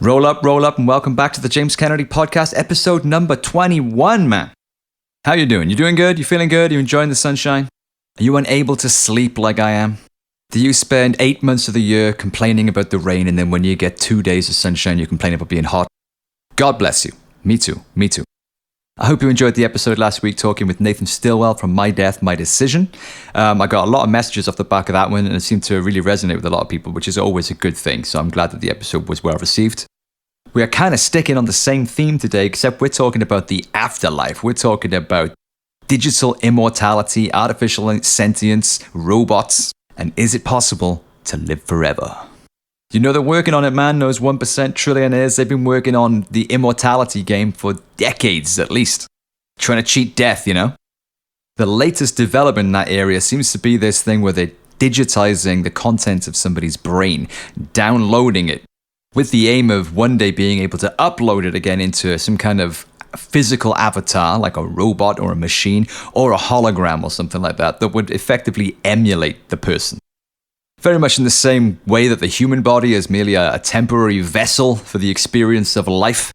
Roll up, and welcome back to the James Kennedy Podcast, episode number 21, man. How you doing? You doing good? You feeling good? You enjoying the sunshine? Are you unable to sleep like I am? Do you spend 8 months of the year complaining about the rain, and then when you get 2 days of sunshine, you complain about being hot? God bless you. Me too. I hope you enjoyed the episode last week talking with Nathan Stillwell from My Death, My Decision. I got a lot of messages off the back of that one, and it seemed to really resonate with a lot of people, which is always a good thing. So I'm glad that the episode was well received. We are kind of sticking on the same theme today, except we're talking about the afterlife. We're talking about digital immortality, artificial sentience, robots, and is it possible to live forever? You know they're working on it, man. Those 1% trillionaires, they've been working on the immortality game for decades at least. Trying to cheat death, you know? The latest development in that area seems to be this thing where they're digitizing the content of somebody's brain, downloading it, with the aim of one day being able to upload it again into some kind of physical avatar, like a robot or a machine or a hologram or something like that, that would effectively emulate the person. Very much in the same way that the human body is merely a temporary vessel for the experience of life.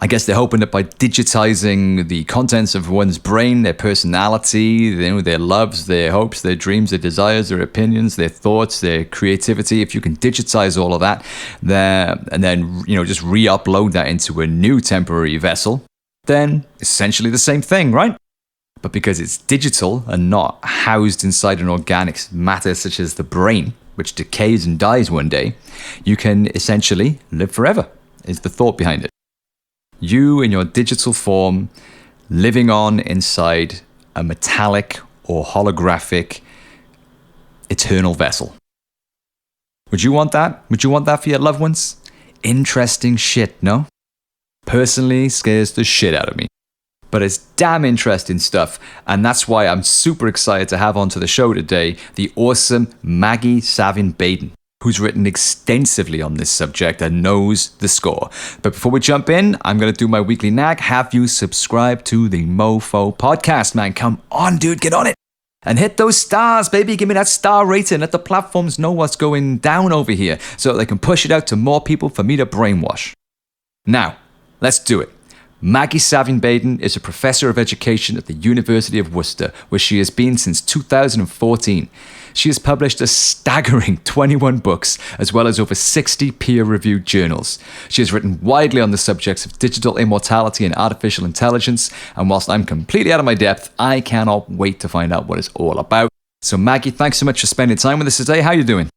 I guess they're hoping that by digitizing the contents of one's brain, their personality, their loves, their hopes, their dreams, their desires, their opinions, their thoughts, their creativity, if you can digitize all of that, and then just re-upload that into a new temporary vessel, then essentially the same thing, right? But because it's digital and not housed inside an organic matter such as the brain, which decays and dies one day, you can essentially live forever, is the thought behind it. You in your digital form, living on inside a metallic or holographic eternal vessel. Would you want that? Would you want that for your loved ones? Interesting shit, no? Personally, scares the shit out of me. But it's damn interesting stuff, and that's why I'm super excited to have onto the show today the awesome Maggi Savin-Baden, who's written extensively on this subject and knows the score. But before we jump in, I'm going to do my weekly nag. Have you subscribed to the Mofo podcast, man? Come on, dude, get on it. And hit those stars, baby. Give me that star rating. Let the platforms know what's going down over here so they can push it out to more people for me to brainwash. Now, let's do it. Maggi Savin-Baden is a professor of education at the University of Worcester, where she has been since 2014. She has published a staggering 21 books, as well as over 60 peer-reviewed journals. She has written widely on the subjects of digital immortality and artificial intelligence, and whilst I'm completely out of my depth, I cannot wait to find out what it's all about. So Maggi, thanks so much for spending time with us today. How are you doing?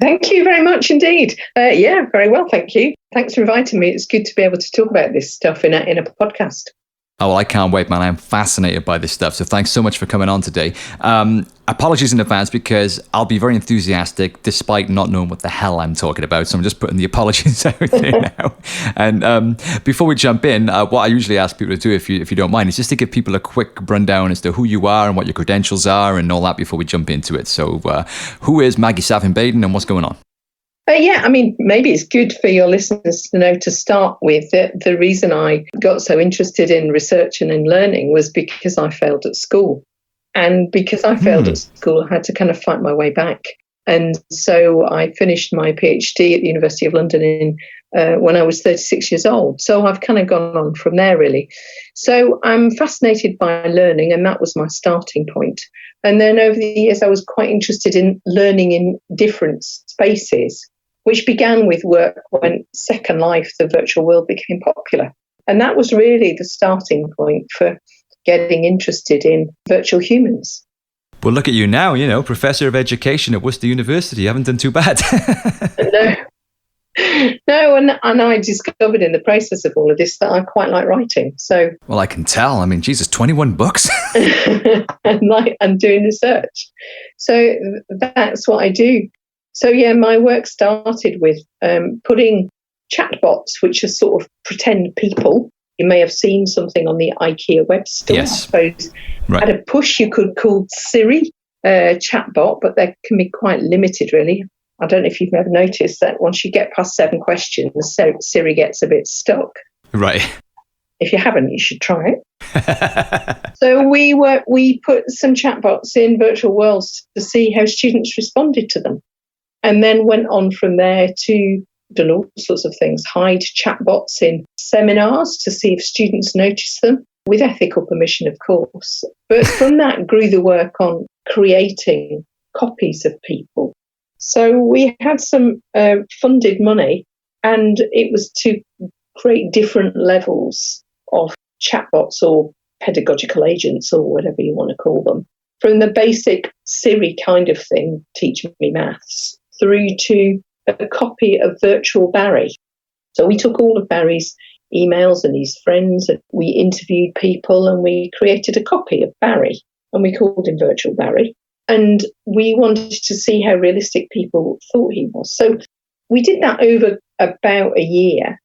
Thank you very much indeed. Yeah, very well, thank you. Thanks for inviting me. It's good to be able to talk about this stuff in a podcast. Oh, well, I can't wait, man. I'm fascinated by this stuff. So thanks so much for coming on today. Apologies in advance because I'll be very enthusiastic despite not knowing what the hell I'm talking about. So I'm just putting the apologies out there now. And before we jump in, what I usually ask people to do, if you don't mind, is just to give people a quick rundown as to who you are and what your credentials are and all that before we jump into it. So who is Maggi Savin-Baden and what's going on? Maybe it's good for your listeners to know to start with that the reason I got so interested in research and in learning was because I failed at school. And because I failed at school, I had to kind of fight my way back. And so I finished my PhD at the University of London when I was 36 years old. So I've kind of gone on from there, really. So I'm fascinated by learning, and that was my starting point. And then over the years, I was quite interested in learning in different spaces, which began with work when Second Life, the virtual world, became popular. And that was really the starting point for getting interested in virtual humans. Well, look at you now, professor of education at Worcester University. You haven't done too bad. No, and I discovered in the process of all of this that I quite like writing. So, well, I can tell. I mean, Jesus, 21 books. and doing research. So that's what I do. So, my work started with putting chatbots, which are sort of pretend people. You may have seen something on the IKEA web store, yes. I suppose. Right. At a push, you could call Siri chatbot, but they can be quite limited, really. I don't know if you've ever noticed that once you get past 7 questions, Siri gets a bit stuck. Right. If you haven't, you should try it. So we put some chatbots in virtual worlds to see how students responded to them, and then went on from there to done all sorts of things, hide chatbots in seminars to see if students notice them, with ethical permission, of course. But from that grew the work on creating copies of people. So we had some funded money, and it was to create different levels of chatbots or pedagogical agents or whatever you want to call them, from the basic Siri kind of thing, teach me maths, through to a copy of virtual Barry. So we took all of Barry's emails and his friends, and we interviewed people, and we created a copy of Barry, and we called him Virtual Barry. And we wanted to see how realistic people thought he was. So we did that over about a year.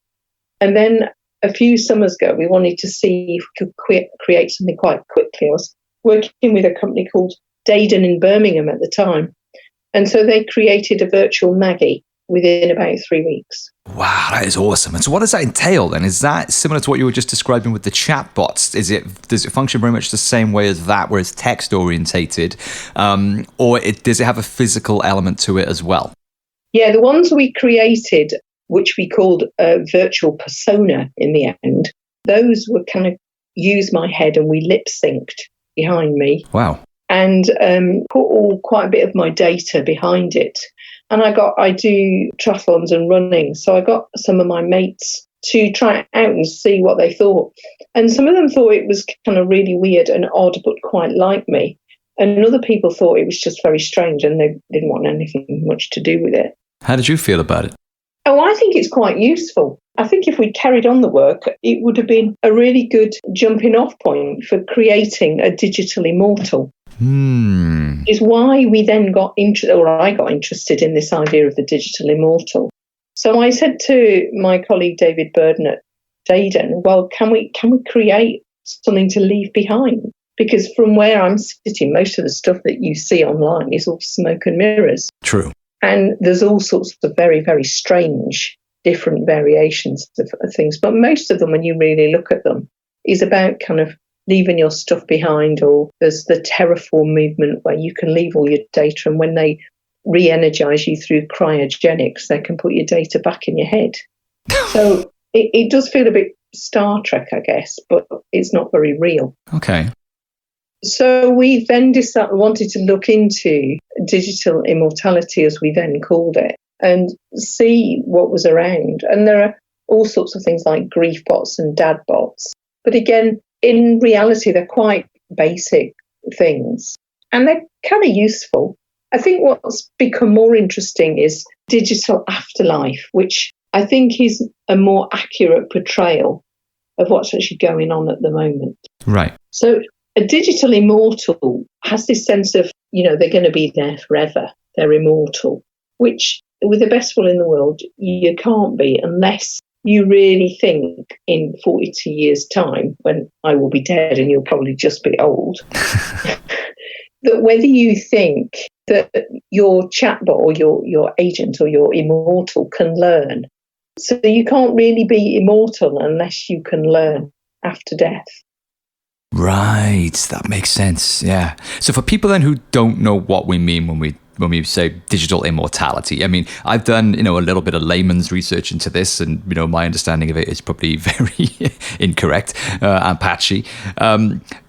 And then a few summers ago, we wanted to see if we could create something quite quickly. I was working with a company called Baden in Birmingham at the time. And so they created a virtual Maggi within about 3 weeks. Wow, that is awesome. And so what does that entail then? Is that similar to what you were just describing with the chatbots? Does it function very much the same way as that, where it's text orientated? Or does it have a physical element to it as well? Yeah, the ones we created, which we called a virtual persona in the end, those were kind of use my head, and we lip synced behind me. Wow. And put quite a bit of my data behind it. And I do triathlons and running, so I got some of my mates to try it out and see what they thought. And some of them thought it was kind of really weird and odd, but quite like me. And other people thought it was just very strange, and they didn't want anything much to do with it. How did you feel about it? Oh, I think it's quite useful. I think if we'd carried on the work, it would have been a really good jumping off point for creating a digital immortal. Is why we then I got interested in this idea of the digital immortal. So I said to my colleague David Burden at Baden, well, can we create something to leave behind? Because from where I'm sitting, most of the stuff that you see online is all smoke and mirrors. True. And there's all sorts of very, very strange different variations of things. But most of them, when you really look at them, is about kind of leaving your stuff behind. Or there's the Terraform movement where you can leave all your data, and when they re-energize you through cryogenics, they can put your data back in your head. So it does feel a bit Star Trek, I guess, but it's not very real. Okay. So we then wanted to look into digital immortality, as we then called it, and see what was around. And there are all sorts of things like grief bots and dad bots. But again, in reality, they're quite basic things, and they're kind of useful. I think what's become more interesting is digital afterlife, which I think is a more accurate portrayal of what's actually going on at the moment. Right. So a digital immortal has this sense of, they're going to be there forever. They're immortal, which with the best will in the world, you can't be unless you really think in 42 years' time, when I will be dead and you'll probably just be old, that whether you think that your chatbot or your agent or your immortal can learn. So you can't really be immortal unless you can learn after death. Right, that makes sense. Yeah. So for people then who don't know what we mean when we say digital immortality, I mean, I've done, a little bit of layman's research into this, and, my understanding of it is probably very incorrect and patchy.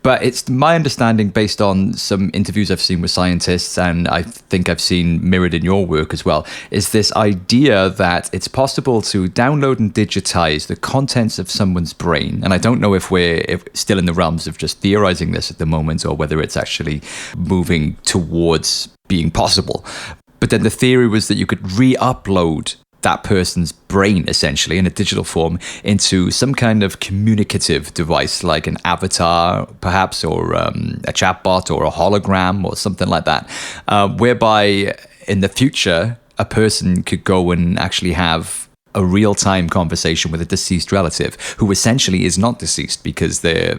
But it's my understanding, based on some interviews I've seen with scientists, and I think I've seen mirrored in your work as well, is this idea that it's possible to download and digitize the contents of someone's brain. And I don't know if we're still in the realms of just theorizing this at the moment, or whether it's actually moving towards being possible. But then the theory was that you could re-upload that person's brain, essentially, in a digital form, into some kind of communicative device, like an avatar, perhaps, or a chatbot, or a hologram, or something like that, whereby in the future, a person could go and actually have a real-time conversation with a deceased relative, who essentially is not deceased, because their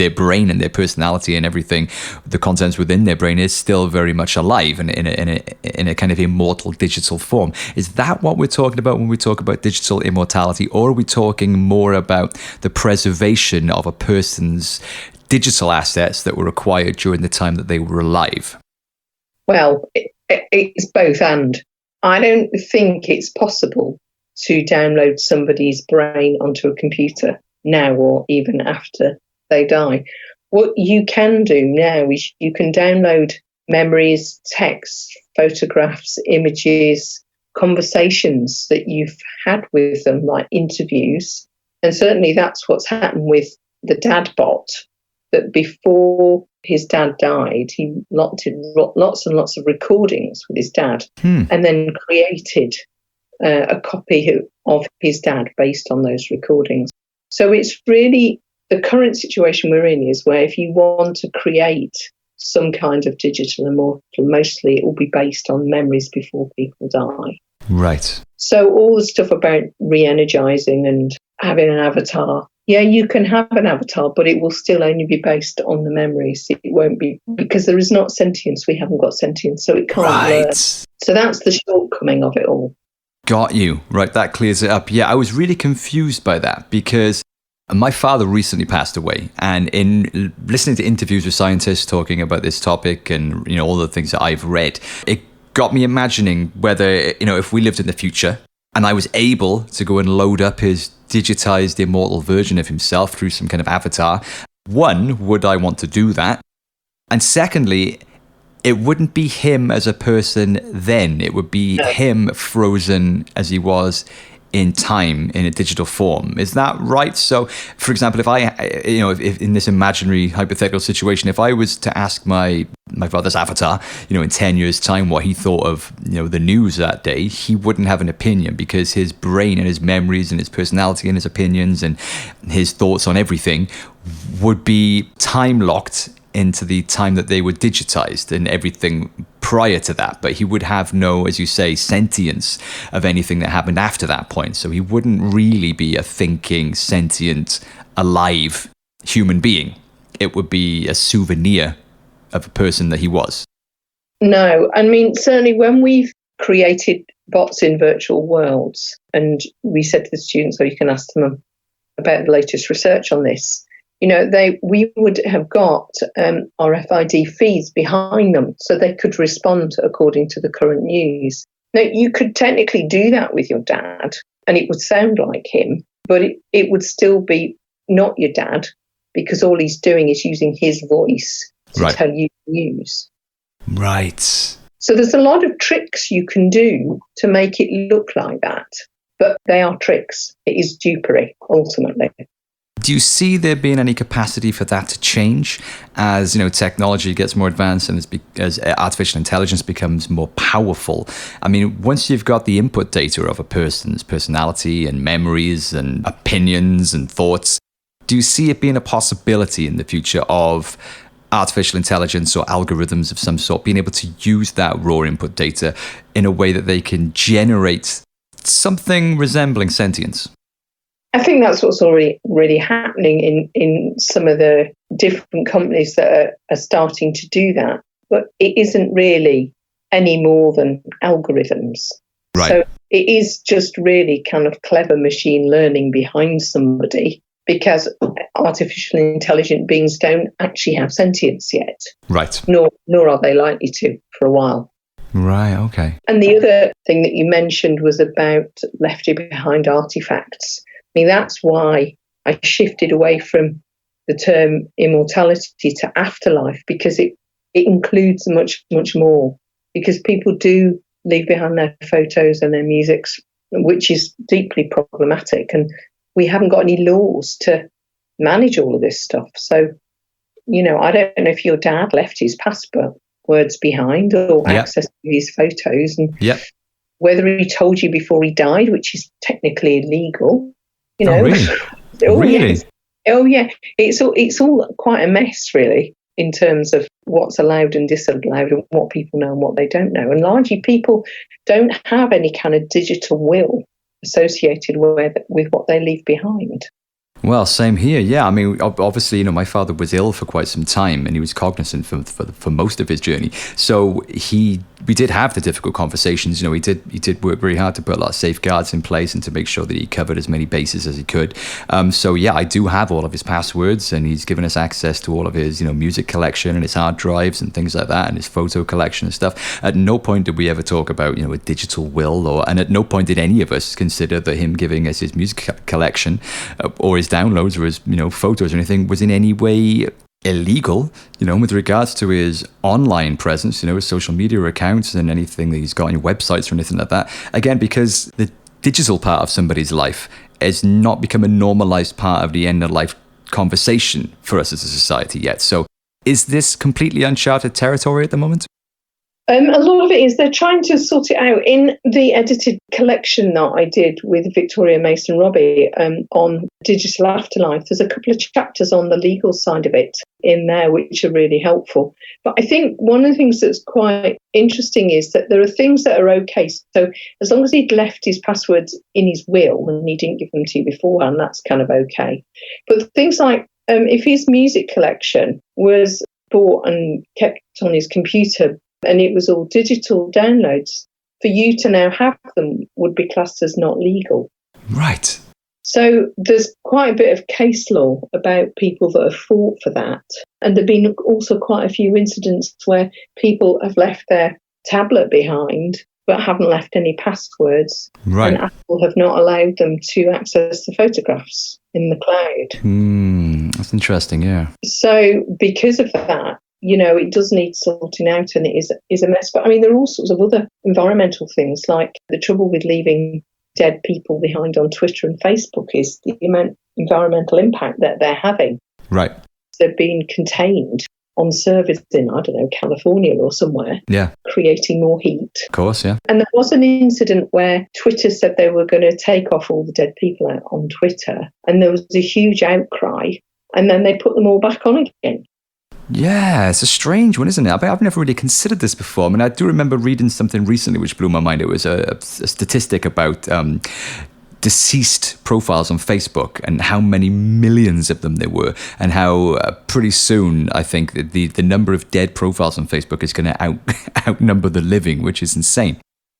brain and their personality and everything, the contents within their brain, is still very much alive and in a kind of immortal digital form. Is that what we're talking about when we talk about digital immortality, or are we talking more about the preservation of a person's digital assets that were acquired during the time that they were alive? Well, it's both and. I don't think it's possible to download somebody's brain onto a computer now or even after they die. What you can do now is you can download memories, texts, photographs, images, conversations that you've had with them, like interviews. And certainly that's what's happened with the dad bot, that before his dad died, he lots and lots of recordings with his dad and then created a copy of his dad based on those recordings. So it's really, the current situation we're in is where if you want to create some kind of digital immortal, mostly it will be based on memories before people die. Right. So all the stuff about re-energizing and having an avatar, yeah, you can have an avatar, but it will still only be based on the memories. It won't be, because there is not sentience. We haven't got sentience, so it can't learn. So that's the shortcoming of it all. Got you. Right, that clears it up. Yeah, I was really confused by that because my father recently passed away, and in listening to interviews with scientists talking about this topic and, you know, all the things that I've read, it got me imagining whether, you know, if we lived in the future and I was able to go and load up his digitized immortal version of himself through some kind of avatar, one, would I want to do that? And secondly, it wouldn't be him as a person then. It would be him frozen as he was in time in a digital form. Is that right? So, for example, if I, you know, if in this imaginary hypothetical situation, if I was to ask my father's avatar, you know, in 10 years' time what he thought of, you know, the news that day, he wouldn't have an opinion because his brain and his memories and his personality and his opinions and his thoughts on everything would be time locked into the time that they were digitized and everything prior to that. But he would have no, as you say, sentience of anything that happened after that point. So he wouldn't really be a thinking, sentient, alive human being. It would be a souvenir of a person that he was. No, I mean, certainly when we've created bots in virtual worlds, and we said to the students, so you can ask them about the latest research on this, you know, we would have got RFID feeds behind them so they could respond according to the current news. Now, you could technically do that with your dad and it would sound like him, but it would still be not your dad because all he's doing is using his voice to tell you the news. Right. So there's a lot of tricks you can do to make it look like that, but they are tricks. It is dupery, ultimately. Do you see there being any capacity for that to change as, you know, technology gets more advanced and as artificial intelligence becomes more powerful? I mean, once you've got the input data of a person's personality and memories and opinions and thoughts, do you see it being a possibility in the future of artificial intelligence or algorithms of some sort being able to use that raw input data in a way that they can generate something resembling sentience? I think that's what's already really happening in some of the different companies that are starting to do that. But it isn't really any more than algorithms. Right. So it is just really kind of clever machine learning behind somebody, because artificial intelligent beings don't actually have sentience yet. Right. Nor are they likely to for a while. Right, okay. And the other thing that you mentioned was about left behind artifacts. I mean, that's why I shifted away from the term immortality to afterlife, because it includes much, much more. Because people do leave behind their photos and their musics, which is deeply problematic. And we haven't got any laws to manage all of this stuff. So, you know, I don't know if your dad left his passwords behind or access to his photos, and whether he told you before he died, which is technically illegal. You know, Really? Yeah. It's all quite a mess, really, in terms of what's allowed and disallowed and what people know and what they don't know. And largely, people don't have any kind of digital will associated with what they leave behind. Well, same here. Yeah, I mean, obviously, my father was ill for quite some time, and he was cognizant for most of his journey. So we did have the difficult conversations. He did work very hard to put a lot of safeguards in place and to make sure that he covered as many bases as he could. So yeah, I do have all of his passwords, and he's given us access to all of his music collection and his hard drives and things like that, and his photo collection and stuff. At no point did we ever talk about a digital will, and at no point did any of us consider that him giving us his music collection or his downloads or his photos or anything was in any way illegal, with regards to his online presence, his social media accounts and anything that he's got on your websites or anything like that. Again, because the digital part of somebody's life has not become a normalized part of the end of life conversation for us as a society yet. So is this completely uncharted territory at the moment? A lot of it is they're trying to sort it out. In the edited collection that I did with Victoria Mason Robbie on Digital Afterlife, there's a couple of chapters on the legal side of it in there, which are really helpful. But I think one of the things that's quite interesting is that there are things that are okay. So as long as he'd left his passwords in his will and he didn't give them to you beforehand, that's kind of okay. But things like if his music collection was bought and kept on his computer, and it was all digital downloads, for you to now have them would be classed as not legal. Right. So there's quite a bit of case law about people that have fought for that. And there have been also quite a few incidents where people have left their tablet behind but haven't left any passwords. Right. And Apple have not allowed them to access the photographs in the cloud. That's interesting, yeah. So because of that, it does need sorting out, and it is a mess. But I mean, there are all sorts of other environmental things, like the trouble with leaving dead people behind on Twitter and Facebook is the environmental impact that they're having. Right. They're being contained on servers in, I don't know, California or somewhere, creating more heat. Of course, yeah. And there was an incident where Twitter said they were going to take off all the dead people out on Twitter, and there was a huge outcry, and then they put them all back on again. Yeah, it's a strange one, isn't it? I've never really considered this before. I mean, I do remember reading something recently which blew my mind. It was a statistic about deceased profiles on Facebook and how many millions of them there were, and how pretty soon I think that the number of dead profiles on Facebook is going to outnumber the living, which is insane.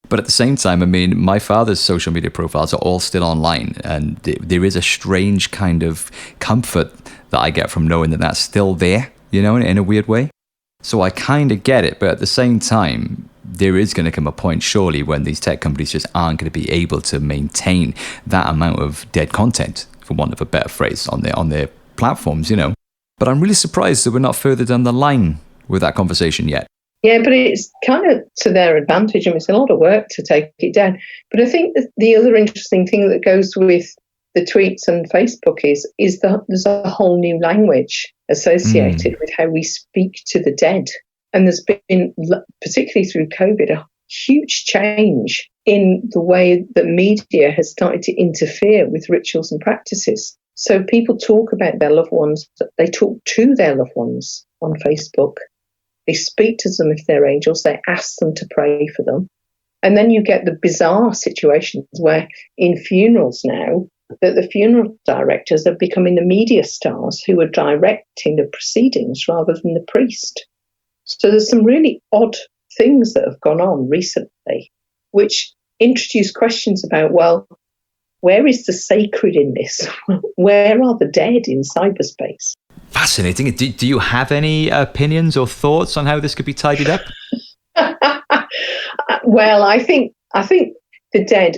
But at the same time, I mean, my father's social media profiles are all still online, and there is a strange kind of comfort that I get from knowing that that's still there, in a weird way. So I kind of get it, but at the same time, there is going to come a point, surely, when these tech companies just aren't going to be able to maintain that amount of dead content, for want of a better phrase, on their platforms, But I'm really surprised that we're not further down the line with that conversation yet. Yeah, but it's kind of to their advantage. I mean, it's a lot of work to take it down. But I think the other interesting thing that goes with the tweets and Facebook is that there's a whole new language associated with how we speak to the dead. And there's been, particularly through COVID, a huge change in the way that media has started to interfere with rituals and practices. So people talk about their loved ones, they talk to their loved ones on Facebook. They speak to them if they're angels, they ask them to pray for them. And then you get the bizarre situations where in funerals now, that the funeral directors are becoming the media stars who are directing the proceedings rather than the priest. So there's some really odd things that have gone on recently, which introduce questions about, well, where is the sacred in this? Where are the dead in cyberspace? Fascinating. Do you have any opinions or thoughts on how this could be tidied up? Well, I think the dead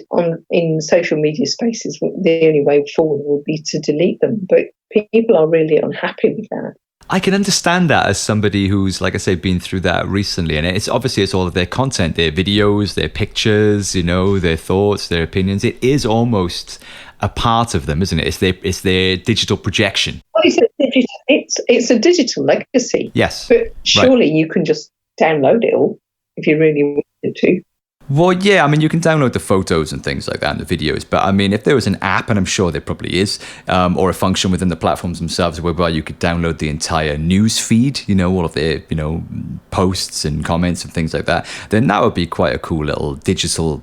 in social media spaces, the only way forward would be to delete them. But people are really unhappy with that. I can understand that as somebody who's, like I say, been through that recently. And it's all of their content, their videos, their pictures, their thoughts, their opinions. It is almost a part of them, isn't it? It's their digital projection. Well, it's a digital legacy. Yes. But surely you can just download it all if you really wanted to. Well, yeah, I mean, you can download the photos and things like that and the videos. But I mean, if there was an app, and I'm sure there probably is, or a function within the platforms themselves whereby you could download the entire news feed, all of their, posts and comments and things like that, then that would be quite a cool little digital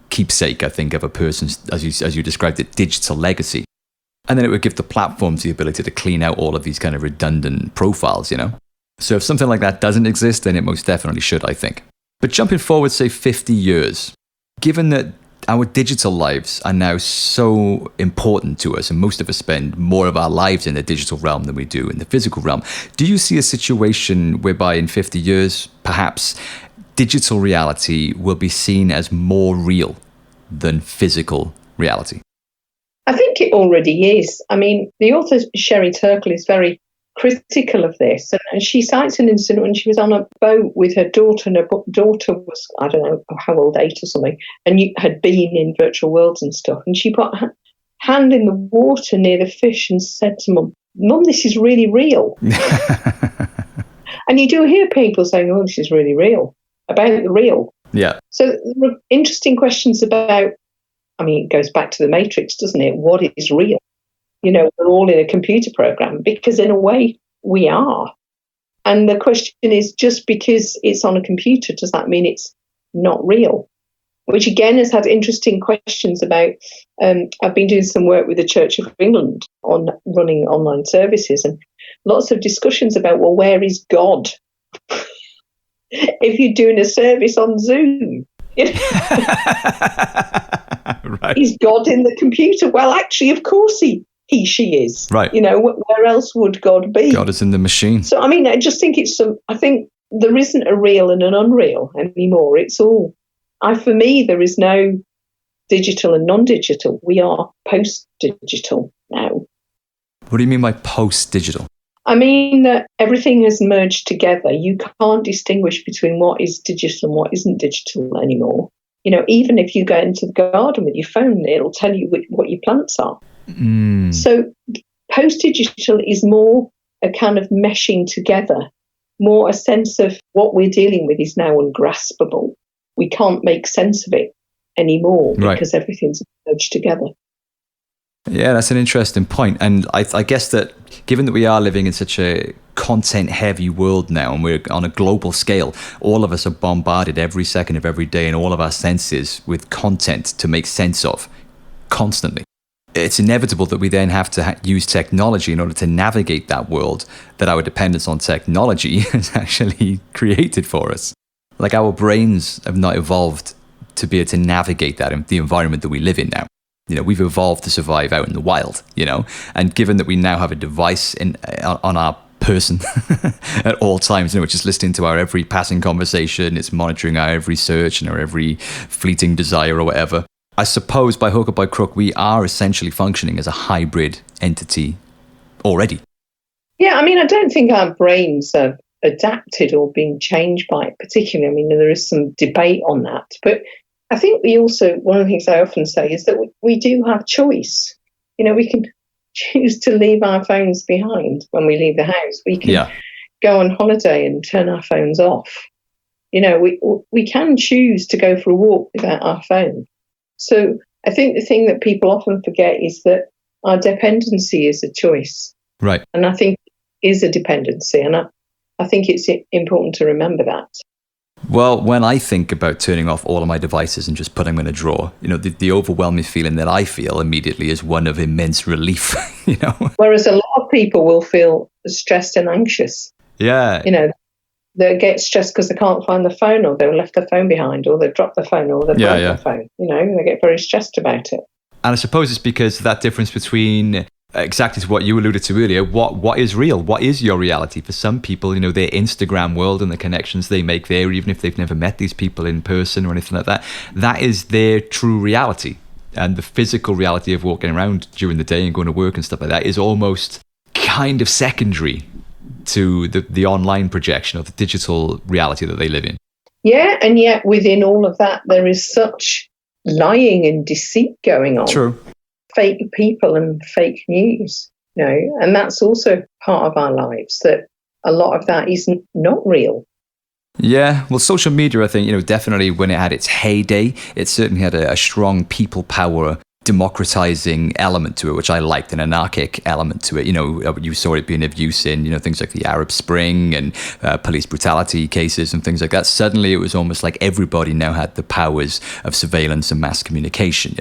keepsake, I think, of a person's, as you described it, digital legacy. And then it would give the platforms the ability to clean out all of these kind of redundant profiles, So if something like that doesn't exist, then it most definitely should, I think. But jumping forward, say 50 years, given that our digital lives are now so important to us, and most of us spend more of our lives in the digital realm than we do in the physical realm, do you see a situation whereby in 50 years, perhaps digital reality will be seen as more real than physical reality? I think it already is. I mean, the author Sherry Turkle is very critical of this, and she cites an incident when she was on a boat with her daughter, and her daughter was, I don't know how old, 8 or something, and had been in virtual worlds and stuff, and she put her hand in the water near the fish and said to Mum, this is really real. And you do hear people saying, oh, this is really real, about the real. Yeah. So there are interesting questions about, I mean, it goes back to the Matrix, doesn't it? What is real? We're all in a computer program, because in a way we are. And the question is, just because it's on a computer, does that mean it's not real? Which again has had interesting questions about, I've been doing some work with the Church of England on running online services, and lots of discussions about, well, where is God? If you're doing a service on Zoom, right. Is God in the computer? Well, actually, of course she is. Right. Where else would God be? God is in the machine. So, I mean, I just think I think there isn't a real and an unreal anymore. It's all, for me, there is no digital and non-digital. We are post-digital now. What do you mean by post-digital? I mean that everything has merged together. You can't distinguish between what is digital and what isn't digital anymore. Even if you go into the garden with your phone, it'll tell you what your plants are. So post-digital is more a kind of meshing together, more a sense of what we're dealing with is now ungraspable. We can't make sense of it anymore because everything's merged together. Yeah, that's an interesting point. And I guess that given that we are living in such a content-heavy world now, and we're on a global scale, all of us are bombarded every second of every day in all of our senses with content to make sense of constantly. It's inevitable that we then have to use technology in order to navigate that world that our dependence on technology has actually created for us. Like, our brains have not evolved to be able to navigate that in the environment that we live in now. We've evolved to survive out in the wild, and given that we now have a device on our person at all times, which is listening to our every passing conversation, it's monitoring our every search and our every fleeting desire or whatever. I suppose by hook or by crook, we are essentially functioning as a hybrid entity already. Yeah, I mean, I don't think our brains have adapted or been changed by it particularly. I mean, there is some debate on that. But I think one of the things I often say is that we do have choice. We can choose to leave our phones behind when we leave the house. We can go on holiday and turn our phones off. We can choose to go for a walk without our phone. So I think the thing that people often forget is that our dependency is a choice. Right. And I think it is a dependency. And I think it's important to remember that. Well, when I think about turning off all of my devices and just putting them in a drawer, the overwhelming feeling that I feel immediately is one of immense relief, Whereas a lot of people will feel stressed and anxious. Yeah. They get stressed because they can't find the phone, or they've left the phone behind, or they've dropped the phone, or they've broke the phone. They get very stressed about it. And I suppose it's because that difference between exactly what you alluded to earlier, what is real? What is your reality? For some people, their Instagram world and the connections they make there, even if they've never met these people in person or anything like that, that is their true reality. And the physical reality of walking around during the day and going to work and stuff like that is almost kind of secondary to the online projection of the digital reality that they live in. Yeah, and yet within all of that, there is such lying and deceit going on. True. Fake people and fake news, and that's also part of our lives, that a lot of that isn't not real. Yeah, well, social media, I think, definitely when it had its heyday, it certainly had a strong people power democratizing element to it, which I liked, an anarchic element to it. You saw it being of use in, things like the Arab Spring and police brutality cases and things like that. Suddenly it was almost like everybody now had the powers of surveillance and mass communication,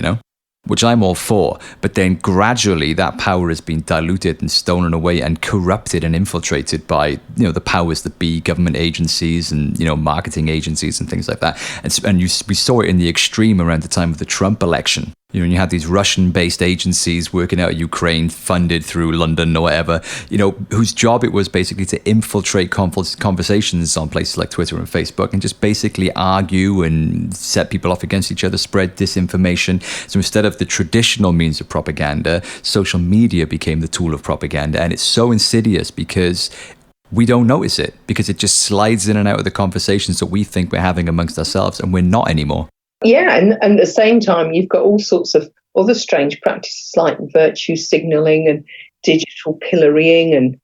which I'm all for, but then gradually that power has been diluted and stolen away and corrupted and infiltrated by, the powers that be, government agencies and, marketing agencies and things like that. We saw it in the extreme around the time of the Trump election. And you had these Russian-based agencies working out of Ukraine, funded through London or whatever, whose job it was basically to infiltrate conversations on places like Twitter and Facebook and just basically argue and set people off against each other, spread disinformation. So instead of the traditional means of propaganda, social media became the tool of propaganda. And it's so insidious because we don't notice it, because it just slides in and out of the conversations that we think we're having amongst ourselves, and we're not anymore. Yeah, and at the same time, you've got all sorts of other strange practices like virtue signalling and digital pillorying and,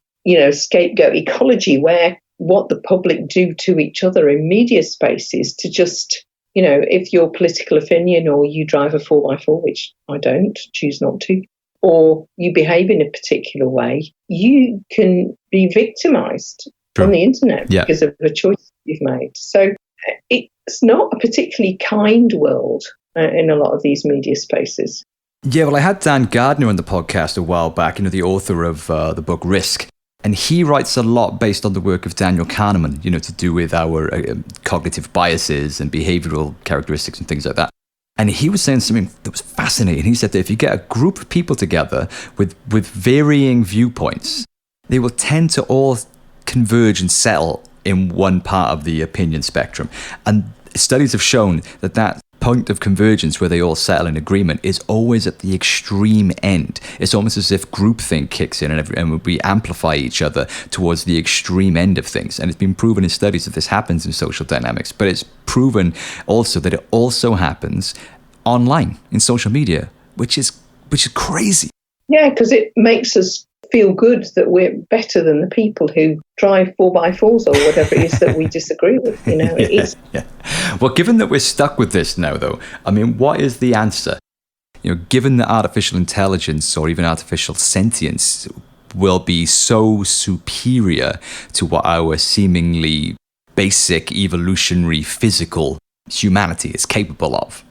scapegoat ecology, where what the public do to each other in media spaces to just, if your political opinion or you drive a 4x4, which I don't, choose not to, or you behave in a particular way, you can be victimized on the internet because of the choice you've made. So it's not a particularly kind world in a lot of these media spaces. Yeah, well, I had Dan Gardner on the podcast a while back, the author of the book Risk. And he writes a lot based on the work of Daniel Kahneman, to do with our cognitive biases and behavioral characteristics and things like that. And he was saying something that was fascinating. He said that if you get a group of people together with varying viewpoints, they will tend to all converge and settle in one part of the opinion spectrum. And studies have shown that point of convergence where they all settle in agreement is always at the extreme end. It's almost as if groupthink kicks in and we amplify each other towards the extreme end of things. And it's been proven in studies that this happens in social dynamics, but it's proven also that it also happens online in social media, which is crazy. Yeah, because it makes us feel good that we're better than the people who drive 4x4s or whatever it is that we disagree with. Yeah. Well, given that we're stuck with this now, though, what is the answer? Given that artificial intelligence or even artificial sentience will be so superior to what our seemingly basic evolutionary physical humanity is capable of,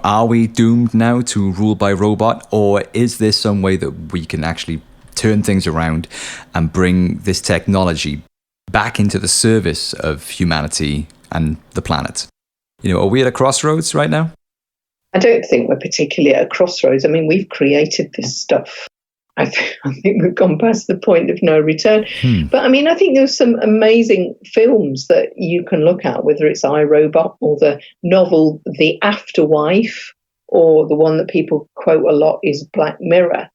are we doomed now to rule by robot, or is there some way that we can actually turn things around and bring this technology back into the service of humanity and the planet? Are we at a crossroads right now? I don't think we're particularly at a crossroads. We've created this stuff. I think we've gone past the point of no return. But I think there's some amazing films that you can look at, whether it's iRobot or the novel The Afterlife, or the one that people quote a lot is Black Mirror.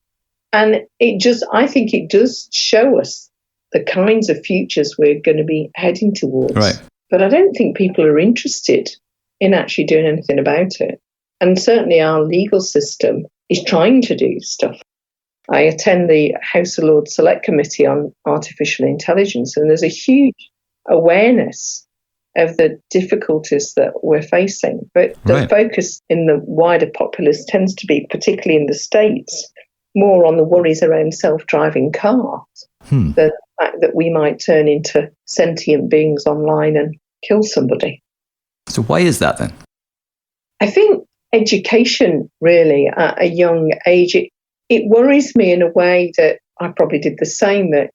And I think it does show us the kinds of futures we're going to be heading towards. Right. But I don't think people are interested in actually doing anything about it. And certainly our legal system is trying to do stuff. I attend the House of Lords Select Committee on Artificial Intelligence, and there's a huge awareness of the difficulties that we're facing. But the focus in the wider populace tends to be, particularly in the States, more on the worries around self-driving cars, the fact that we might turn into sentient beings online and kill somebody. So why is that then? I think education, really, at a young age, it worries me in a way that I probably did the same, that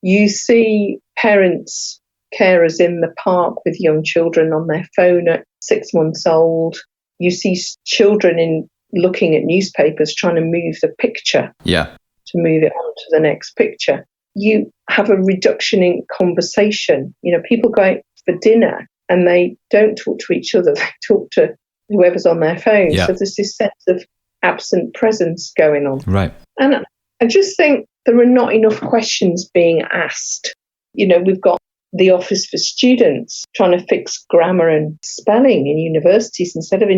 you see parents, carers in the park with young children on their phone at 6 months old. You see children looking at newspapers trying to move the picture to move it on to the next picture. You have a reduction in conversation. People go out for dinner and they don't talk to each other. They talk to whoever's on their phone. So there's this sense of absent presence going on. Right. And I just think there are not enough questions being asked. We've got the Office for Students trying to fix grammar and spelling in universities instead of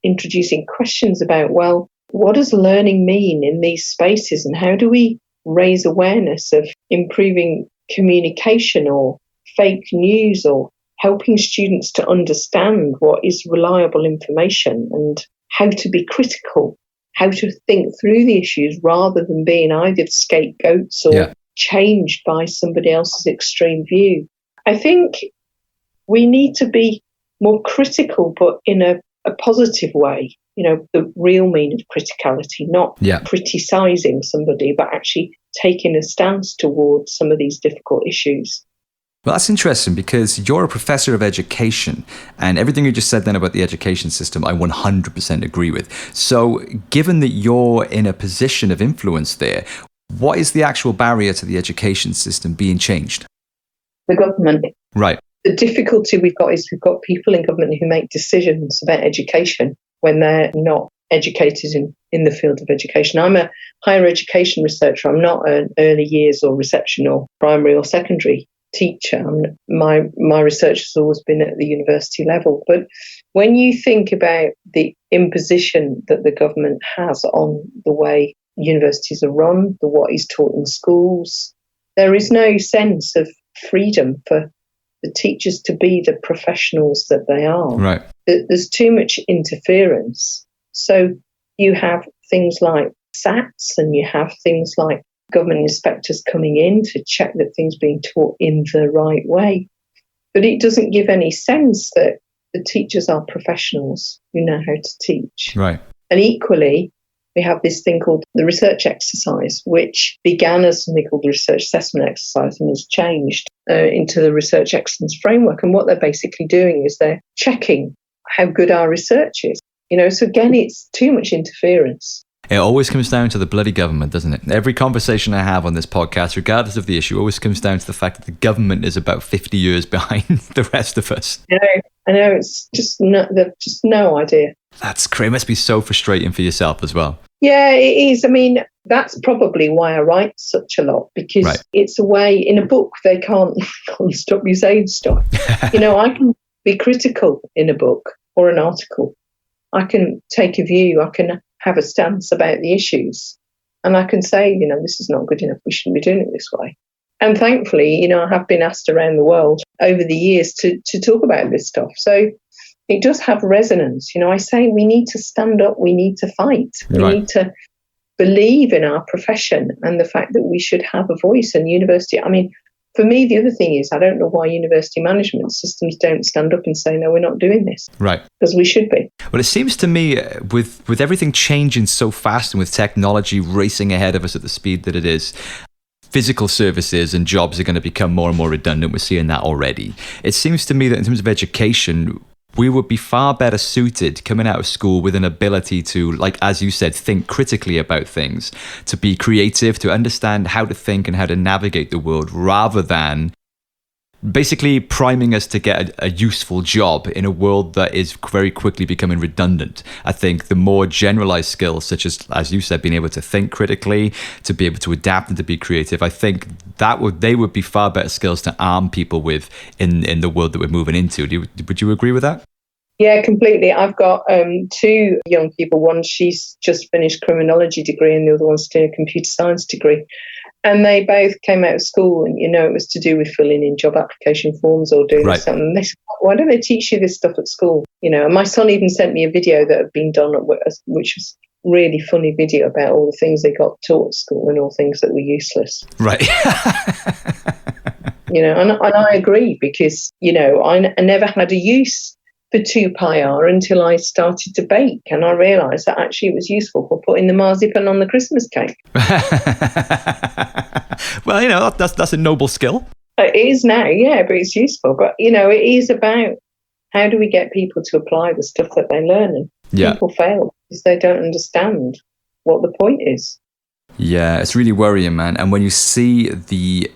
introducing questions about, well, what does learning mean in these spaces, and how do we raise awareness of improving communication or fake news, or helping students to understand what is reliable information and how to be critical, how to think through the issues rather than being either scapegoats or changed by somebody else's extreme view. I think we need to be more critical, but in a positive way. the real meaning of criticality, not criticising somebody, but actually taking a stance towards some of these difficult issues. Well, that's interesting because you're a professor of education, and everything you just said then about the education system, I 100% agree with. So given that you're in a position of influence there, what is the actual barrier to the education system being changed? The government. Right. The difficulty we've got is we've got people in government who make decisions about education when they're not educated in the field of education. I'm a higher education researcher. I'm not an early years or reception or primary or secondary teacher. My research has always been at the university level. But when you think about the imposition that the government has on the way universities are run, what is taught in schools, there is no sense of freedom for the teachers to be the professionals that they are. Right. There's too much interference. So you have things like SATs and you have things like government inspectors coming in to check that things are being taught in the right way. But it doesn't give any sense that the teachers are professionals who know how to teach. Right. And equally, we have this thing called the research exercise, which began as something called the research assessment exercise and has changed into the research excellence framework. And what they're basically doing is they're checking how good our research is. So again, it's too much interference. It always comes down to the bloody government, doesn't it? Every conversation I have on this podcast, regardless of the issue, always comes down to the fact that the government is about 50 years behind the rest of us. I know, it's just they've just no idea. That's great. It must be so frustrating for yourself as well. Yeah, it is. I mean, that's probably why I write such a lot, because it's a way, in a book, they can't stop you saying stuff. I can be critical in a book or an article. I can take a view. I can have a stance about the issues. And I can say, this is not good enough. We shouldn't be doing it this way. And thankfully, I have been asked around the world over the years to talk about this stuff. So it does have resonance. I say we need to stand up. We need to fight. We need to believe in our profession and the fact that we should have a voice. And university, for me, the other thing is I don't know why university management systems don't stand up and say, no, we're not doing this. Right. Because we should be. Well, it seems to me with everything changing so fast and with technology racing ahead of us at the speed that it is, physical services and jobs are going to become more and more redundant. We're seeing that already. It seems to me that in terms of education, we would be far better suited coming out of school with an ability to, like, as you said, think critically about things, to be creative, to understand how to think and how to navigate the world, rather than basically priming us to get a useful job in a world that is very quickly becoming redundant. I think the more generalized skills, such as you said, being able to think critically, to be able to adapt and to be creative, I think they would be far better skills to arm people with in the world that we're moving into. Would you agree with that? Yeah, completely. I've got two young people. One, she's just finished criminology degree and the other one's doing a computer science degree. And they both came out of school and, it was to do with filling in job application forms or doing something. And they said, why don't they teach you this stuff at school? And my son even sent me a video that had been done, which was a really funny video about all the things they got taught at school and all things that were useless. Right. And I agree because, I never had a use for 2πr until I started to bake, and I realised that actually it was useful for putting the marzipan on the Christmas cake. Well, that's a noble skill. It is now, yeah, but it's useful. But, it is about how do we get people to apply the stuff that they learn, and people fail because they don't understand what the point is. Yeah, it's really worrying, man. And when you see the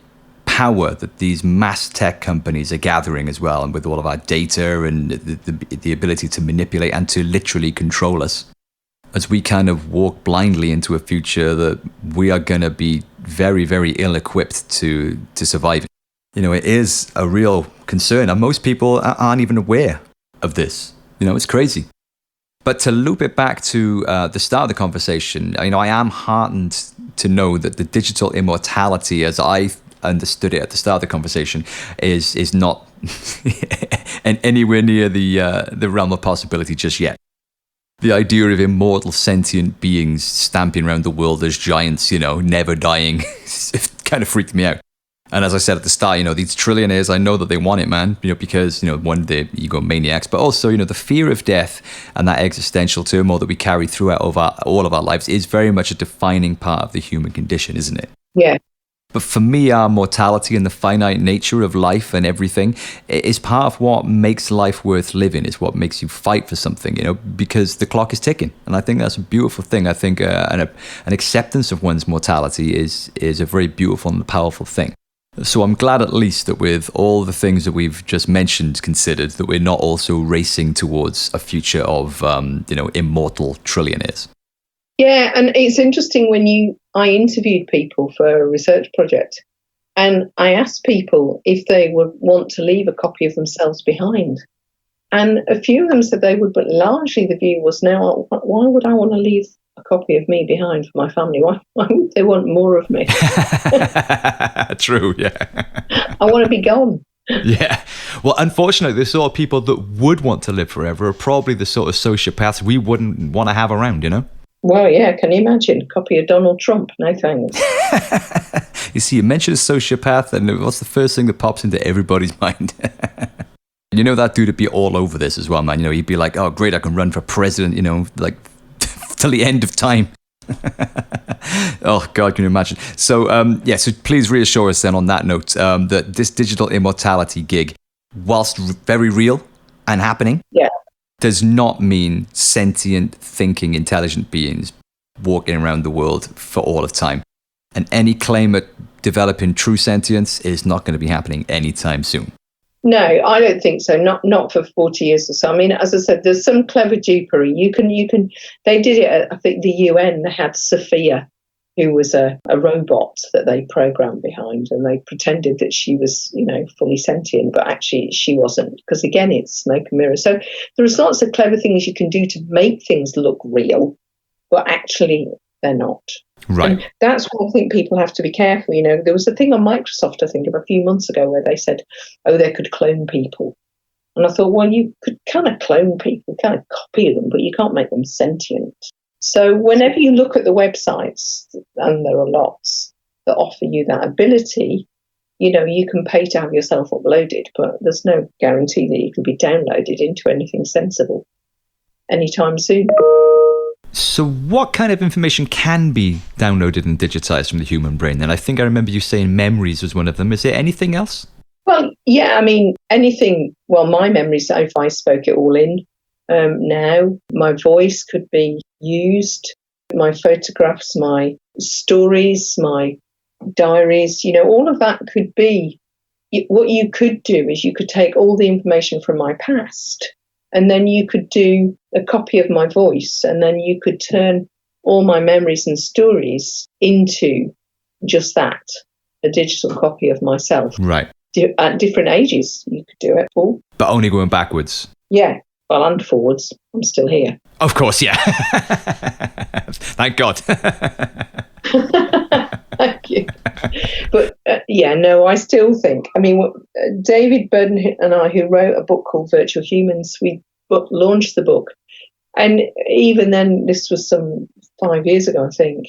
power that these mass tech companies are gathering as well, and with all of our data and the ability to manipulate and to literally control us, as we kind of walk blindly into a future that we are going to be very, very ill-equipped to survive. It is a real concern, and most people aren't even aware of this. It's crazy. But to loop it back to the start of the conversation, I am heartened to know that the digital immortality, as I understood it at the start of the conversation, is not anywhere near the realm of possibility just yet. The idea of immortal sentient beings stamping around the world as giants, never dying, it kind of freaked me out. And as I said at the start, these trillionaires, I know that they want it, man, because, one, they're egomaniacs, but also, the fear of death and that existential turmoil that we carry throughout all of our lives is very much a defining part of the human condition, isn't it? Yeah. But for me, our mortality and the finite nature of life and everything is part of what makes life worth living, is what makes you fight for something, because the clock is ticking. And I think that's a beautiful thing. I think an acceptance of one's mortality is a very beautiful and powerful thing. So I'm glad at least that with all the things that we've just mentioned considered, that we're not also racing towards a future of, immortal trillionaires. Yeah, and it's interesting I interviewed people for a research project, and I asked people if they would want to leave a copy of themselves behind. And a few of them said they would, but largely the view was, now, why would I want to leave a copy of me behind for my family? Why would they want more of me? True, yeah. I want to be gone. Yeah. Well, unfortunately, the sort of people that would want to live forever are probably the sort of sociopaths we wouldn't want to have around, Well, yeah, can you imagine? Copy of Donald Trump, no thanks. You see, you mention a sociopath, and what's the first thing that pops into everybody's mind? That dude would be all over this as well, man. He'd be like, oh, great, I can run for president, like till the end of time. Oh, God, can you imagine? So, so please reassure us then on that note that this digital immortality gig, whilst very real and happening, does not mean sentient, thinking, intelligent beings walking around the world for all of time. And any claim at developing true sentience is not going to be happening anytime soon. No, I don't think so. Not for 40 years or so. I mean, as I said, there's some clever dupery. You can. They did it at, I think, the UN. They had Sophia, who was a robot that they programmed behind, and they pretended that she was, fully sentient, but actually she wasn't, because again, it's smoke and mirrors. So there's lots of clever things you can do to make things look real, but actually they're not. Right. And that's why I think people have to be careful. There was a thing on Microsoft, I think, a few months ago where they said, oh, they could clone people. And I thought, well, you could kind of clone people, kind of copy them, but you can't make them sentient. So whenever you look at the websites, and there are lots that offer you that ability, you can pay to have yourself uploaded, but there's no guarantee that you can be downloaded into anything sensible anytime soon. So what kind of information can be downloaded and digitized from the human brain? And I think I remember you saying memories was one of them. Is there anything else? Well, yeah, I mean, anything. Well, my memories, if I spoke it all in now, my voice could be used, my photographs, my stories, my diaries, all of that could be. What you could do is you could take all the information from my past, and then you could do a copy of my voice, and then you could turn all my memories and stories into just that, a digital copy of myself. Right. At different ages, you could do it all. But only going backwards. Yeah. Well, and forwards. I'm still here. Of course, yeah. Thank God. Thank you. But I still think, David Burden and I, who wrote a book called Virtual Humans, we launched the book. And even then, this was some 5 years ago, I think,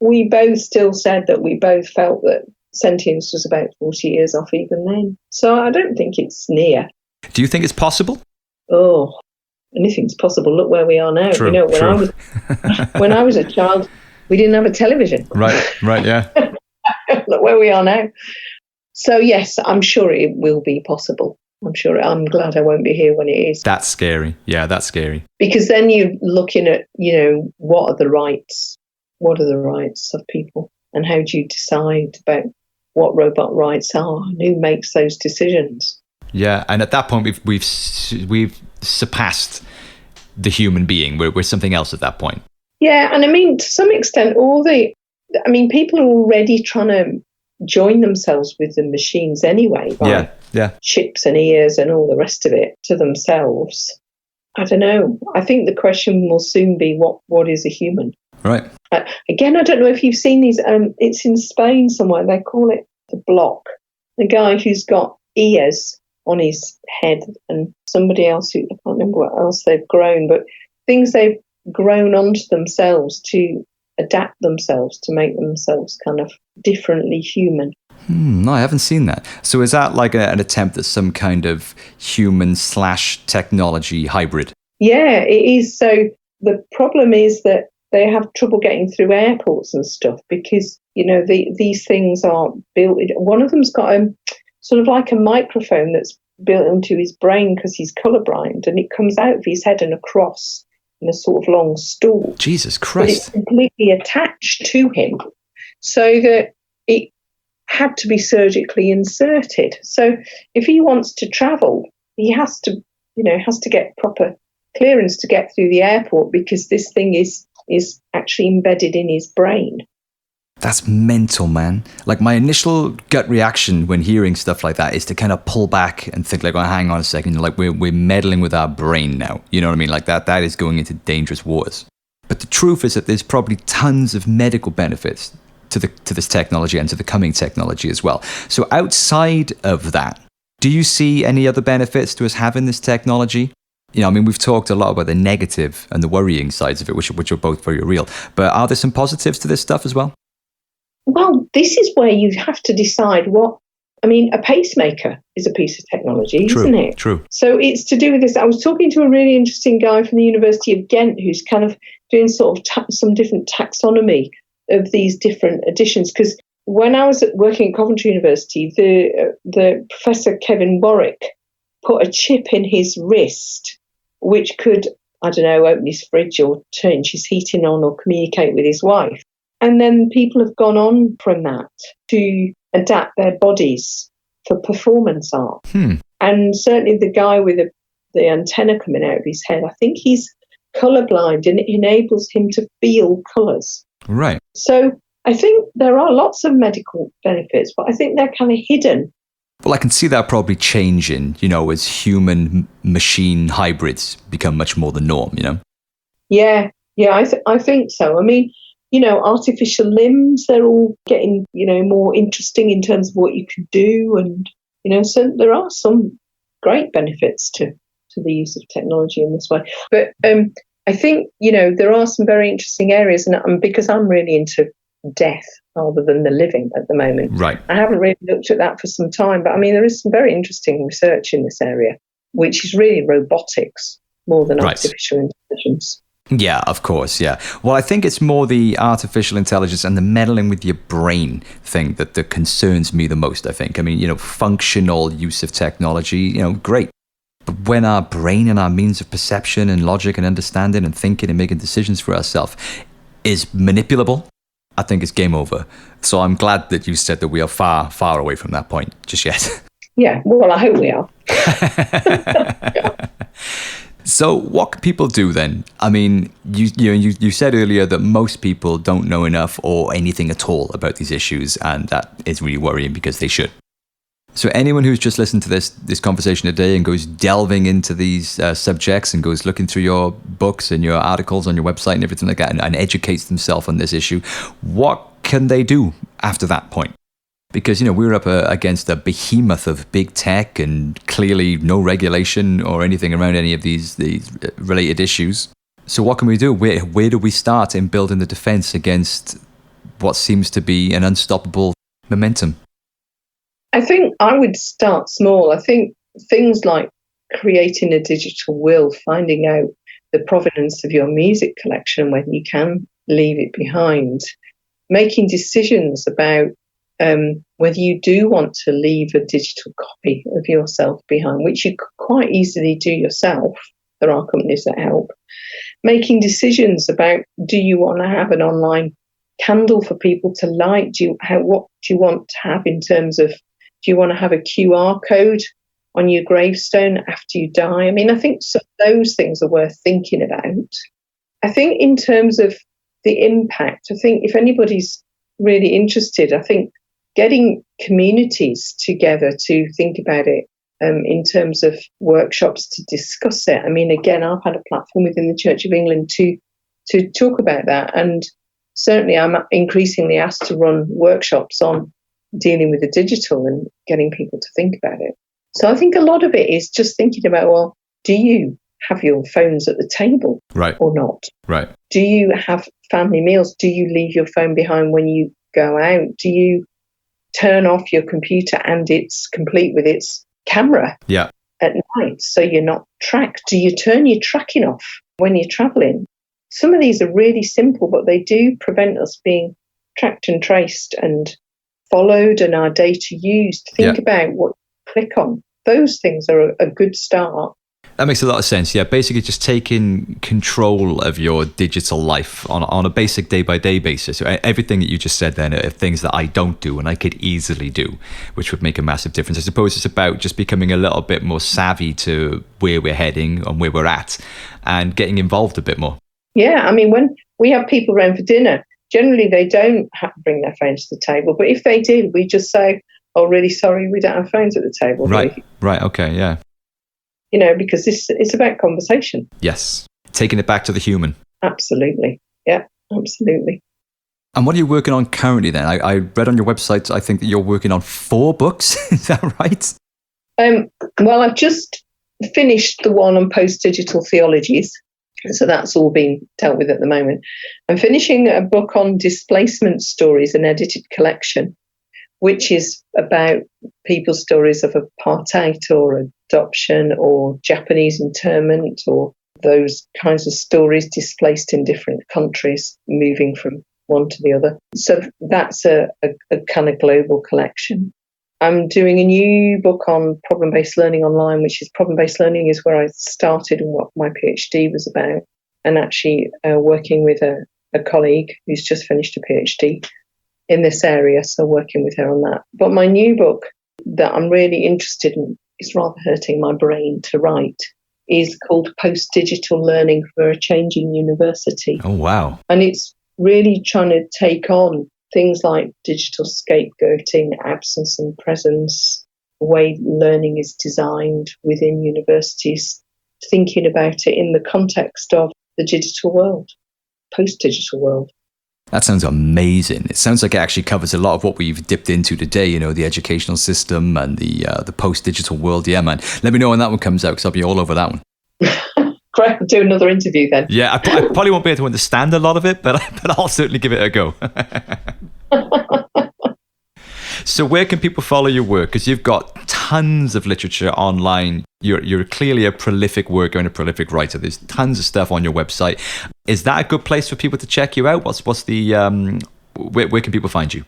we both still said that we both felt that sentience was about 40 years off even then. So I don't think it's near. Do you think it's possible? Oh, anything's possible. Look where we are now. True, when I was a child, we didn't have a television. Right, yeah. Look where we are now. So yes, I'm sure it will be possible. I'm glad I won't be here when it is. That's scary. Yeah, that's scary. Because then you're looking at, what are the rights? What are the rights of people? And how do you decide about what robot rights are? And who makes those decisions? Yeah, and at that point, we've surpassed the human being. We're something else at that point. Yeah, and to some extent, people are already trying to join themselves with the machines anyway. By chips and ears and all the rest of it to themselves. I don't know. I think the question will soon be, what is a human? Right. Again, I don't know if you've seen these. It's in Spain somewhere. They call it the block. The guy who's got ears on his head, and somebody else who, I can't remember what else they've grown, but things they've grown onto themselves to adapt themselves, to make themselves kind of differently human. No, I haven't seen that. So is that like an attempt at some kind of human/technology hybrid? Yeah, it is. So the problem is that they have trouble getting through airports and stuff because, these things are built. One of them's got a sort of like a microphone that's built into his brain because he's colorblind, and it comes out of his head and across in a sort of long stool. Jesus But Christ. it's completely attached to him so that it had to be surgically inserted. So if he wants to travel, he has to get proper clearance to get through the airport because this thing is actually embedded in his brain. That's mental, man. Like, my initial gut reaction when hearing stuff like that is to kind of pull back and think like, oh, hang on a second, like we're meddling with our brain now. You know what I mean? Like that is going into dangerous waters. But the truth is that there's probably tons of medical benefits to this technology and to the coming technology as well. So outside of that, do you see any other benefits to us having this technology? We've talked a lot about the negative and the worrying sides of it, which are both very real. But are there some positives to this stuff as well? Well, this is where you have to decide a pacemaker is a piece of technology, isn't it? True. So it's to do with this. I was talking to a really interesting guy from the University of Ghent who's kind of doing sort of some different taxonomy of these different additions. Because when I was working at Coventry University, the Professor Kevin Warwick put a chip in his wrist which could, I don't know, open his fridge or turn his heating on or communicate with his wife. And then people have gone on from that to adapt their bodies for performance art. And certainly the guy with the antenna coming out of his head, I think he's colourblind and it enables him to feel colours. Right. So I think there are lots of medical benefits, but I think they're kind of hidden. Well, I can see that probably changing, as human-machine hybrids become much more the norm, Yeah, I think so. Artificial limbs, they're all getting, more interesting in terms of what you can do. And, so there are some great benefits to the use of technology in this way. But I think, there are some very interesting areas. And because I'm really into death rather than the living at the moment. Right. I haven't really looked at that for some time. But, there is some very interesting research in this area, which is really robotics more than artificial intelligence. Yeah, of course, yeah. Well, I think it's more the artificial intelligence and the meddling with your brain thing that concerns me the most, I think. Functional use of technology, great. But when our brain and our means of perception and logic and understanding and thinking and making decisions for ourselves is manipulable, I think it's game over. So I'm glad that you said that we are far, far away from that point just yet. Yeah, well, I hope we are. So what can people do then? You said earlier that most people don't know enough or anything at all about these issues, and that is really worrying because they should. So anyone who's just listened to this conversation today and goes delving into these subjects and goes looking through your books and your articles on your website and everything like that and educates themselves on this issue, what can they do after that point? Because, we're up against a behemoth of big tech and clearly no regulation or anything around any of these related issues. So what can we do? Where do we start in building the defense against what seems to be an unstoppable momentum? I think I would start small. I think things like creating a digital will, finding out the provenance of your music collection, whether you can leave it behind, making decisions about whether you do want to leave a digital copy of yourself behind, which you could quite easily do yourself. There are companies that help. Making decisions about, do you want to have an online candle for people to light? What do you want to have in terms of, do you want to have a QR code on your gravestone after you die? I think those things are worth thinking about. I think in terms of the impact, I think if anybody's really interested, I think getting communities together to think about it in terms of workshops to discuss it. Again, I've had a platform within the Church of England to talk about that. And certainly I'm increasingly asked to run workshops on dealing with the digital and getting people to think about it. So I think a lot of it is just thinking about, well, do you have your phones at the table or not? Right. Do you have family meals? Do you leave your phone behind when you go out? Do you turn off your computer and it's complete with its camera at night, so you're not tracked. Do you turn your tracking off when you're traveling? Some of these are really simple, but they do prevent us being tracked and traced and followed and our data used. Think about what you click on. Those things are a good start. That makes a lot of sense. Yeah, basically just taking control of your digital life on a basic day-by-day basis. Everything that you just said then are things that I don't do and I could easily do, which would make a massive difference. I suppose it's about just becoming a little bit more savvy to where we're heading and where we're at and getting involved a bit more. Yeah, I mean, when we have people around for dinner, generally they don't have to bring their phones to the table. But if they did, we just say, oh, really sorry, we don't have phones at the table. Right, okay, yeah. You know, because it's about conversation. Yes, taking it back to the human. Absolutely, yeah, absolutely. And what are you working on currently then? I read on your website, I think that you're working on 4 books. Is that right? Well, I've just finished the one on post-digital theologies. So that's all being dealt with at the moment. I'm finishing a book on displacement stories, an edited collection, which is about people's stories of apartheid or adoption or Japanese internment or those kinds of stories displaced in different countries, moving from one to the other. So that's a kind of global collection. I'm doing a new book on problem-based learning online, which is problem-based learning is where I started and what my PhD was about, and actually working with a colleague who's just finished a PhD in this area, so working with her on that. But my new book that I'm really interested in, is rather hurting my brain to write, is called Post-Digital Learning for a Changing University. Oh, wow. And it's really trying to take on things like digital scapegoating, absence and presence, the way learning is designed within universities, thinking about it in the context of the digital world, post-digital world. That sounds amazing. It sounds like it actually covers a lot of what we've dipped into today, you know, the educational system and the post-digital world. Yeah, man. Let me know when that one comes out, because I'll be all over that one. Great, I'll do another interview then. Yeah, I probably won't be able to understand a lot of it, but I'll certainly give it a go. So where can people follow your work? Because you've got tons of literature online. You're clearly a prolific worker and a prolific writer. There's tons of stuff on your website. Is that a good place for people to check you out? What's the where can people find you?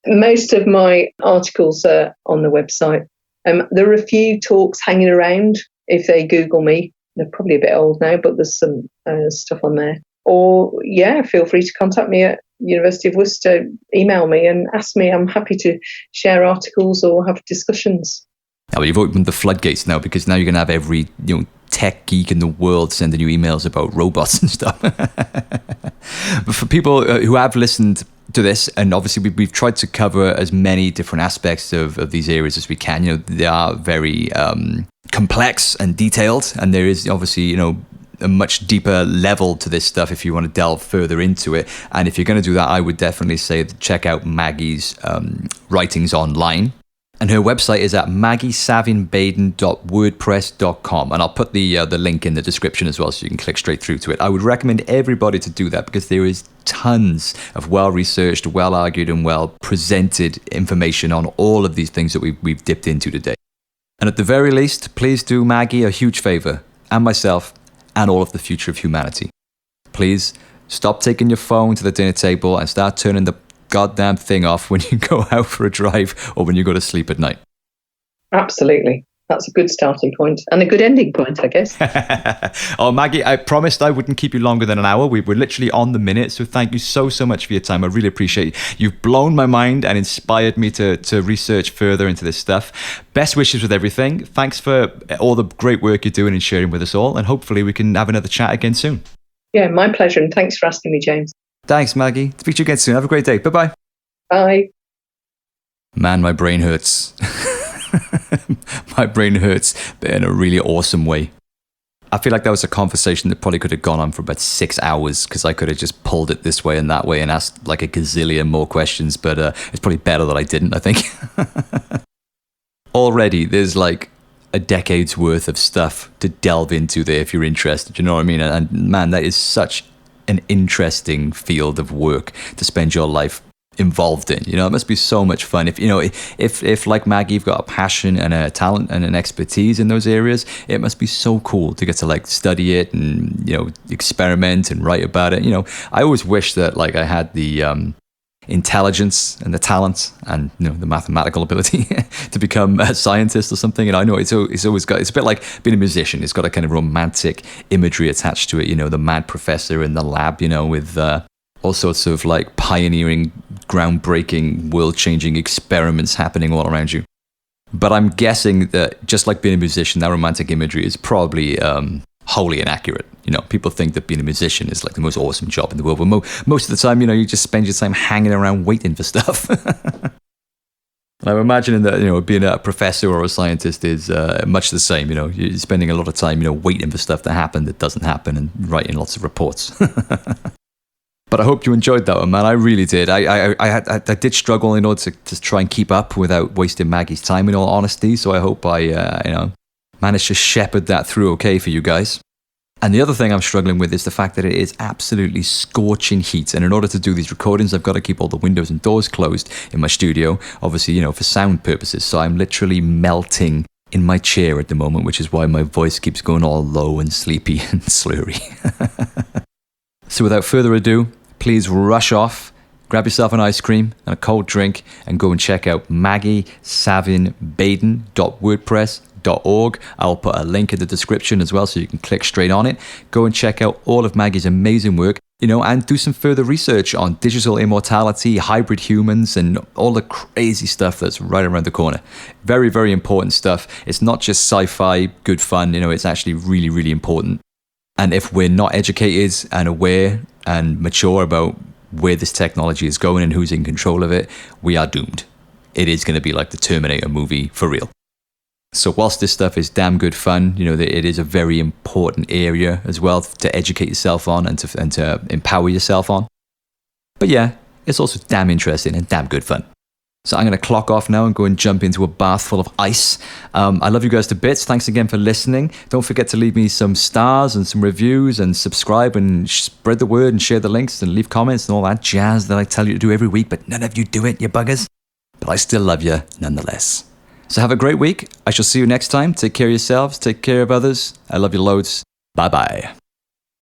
Most of my articles are on the website. There are a few talks hanging around. If they Google me, they're probably a bit old now, but there's some stuff on there. Or, yeah, feel free to contact me at University of Worcester, email me and ask me. I'm happy to share articles or have discussions. Now, you've opened the floodgates now, because now you're going to have every tech geek in the world sending you emails about robots and stuff. But for people who have listened to this, and obviously we've tried to cover as many different aspects of these areas as we can. They are very complex and detailed, and there is obviously, a much deeper level to this stuff if you want to delve further into it. And if you're going to do that, I would definitely say check out Maggi's writings online. And her website is at maggisavin-baden.wordpress.com. And I'll put the link in the description as well, so you can click straight through to it. I would recommend everybody to do that, because there is tons of well-researched, well-argued, and well-presented information on all of these things that we've dipped into today. And at the very least, please do Maggi a huge favor, and myself, and all of the future of humanity. Please stop taking your phone to the dinner table and start turning the goddamn thing off when you go out for a drive or when you go to sleep at night. Absolutely. That's a good starting point and a good ending point, I guess. Oh, Maggi, I promised I wouldn't keep you longer than an hour. We were literally on the minute, so thank you so much for your time. I really appreciate it. You've blown my mind and inspired me to research further into this stuff. Best wishes with everything. Thanks for all the great work you're doing and sharing with us all, and hopefully we can have another chat again soon. Yeah, my pleasure, and thanks for asking me, James. Thanks, Maggi. Speak to you again soon. Have a great day. Bye-bye. Bye. Man, my brain hurts. My brain hurts, but in a really awesome way. I feel like that was a conversation that probably could have gone on for about 6 hours, because I could have just pulled it this way and that way and asked like a gazillion more questions, but it's probably better that I didn't, I think. Already, there's like a decade's worth of stuff to delve into there if you're interested, you know what I mean? And man, that is such an interesting field of work to spend your life involved in. It must be so much fun. If like Maggie, you've got a passion and a talent and an expertise in those areas, it must be so cool to get to like study it and experiment and write about it. I always wish that like I had the intelligence and the talent and the mathematical ability to become a scientist or something. And I know it's always got, it's a bit like being a musician. It's got a kind of romantic imagery attached to it. The mad professor in the lab, with all sorts of like pioneering, groundbreaking, world-changing experiments happening all around you. But I'm guessing that just like being a musician, that romantic imagery is probably wholly inaccurate. People think that being a musician is like the most awesome job in the world. But most of the time, you just spend your time hanging around waiting for stuff. And I'm imagining that, being a professor or a scientist is much the same. You're spending a lot of time, waiting for stuff to happen that doesn't happen and writing lots of reports. But I hope you enjoyed that one, man. I really did. I did struggle in order to try and keep up without wasting Maggie's time, in all honesty. So I hope I, managed to shepherd that through okay for you guys. And the other thing I'm struggling with is the fact that it is absolutely scorching heat. And in order to do these recordings, I've got to keep all the windows and doors closed in my studio, obviously, for sound purposes. So I'm literally melting in my chair at the moment, which is why my voice keeps going all low and sleepy and slurry. So without further ado, please rush off, grab yourself an ice cream and a cold drink, and go and check out Maggi Savin-Baden.wordpress.org. I'll put a link in the description as well so you can click straight on it. Go and check out all of Maggie's amazing work, and do some further research on digital immortality, hybrid humans, and all the crazy stuff that's right around the corner. Very, very important stuff. It's not just sci-fi, good fun, it's actually really, really important. And if we're not educated and aware and mature about where this technology is going and who's in control of it, we are doomed. It is going to be like the Terminator movie for real. So whilst this stuff is damn good fun, it is a very important area as well to educate yourself on and to empower yourself on. But yeah, it's also damn interesting and damn good fun. So I'm going to clock off now and go and jump into a bath full of ice. I love you guys to bits. Thanks again for listening. Don't forget to leave me some stars and some reviews and subscribe and spread the word and share the links and leave comments and all that jazz that I tell you to do every week, but none of you do it, you buggers. But I still love you nonetheless. So have a great week. I shall see you next time. Take care of yourselves. Take care of others. I love you loads. Bye-bye.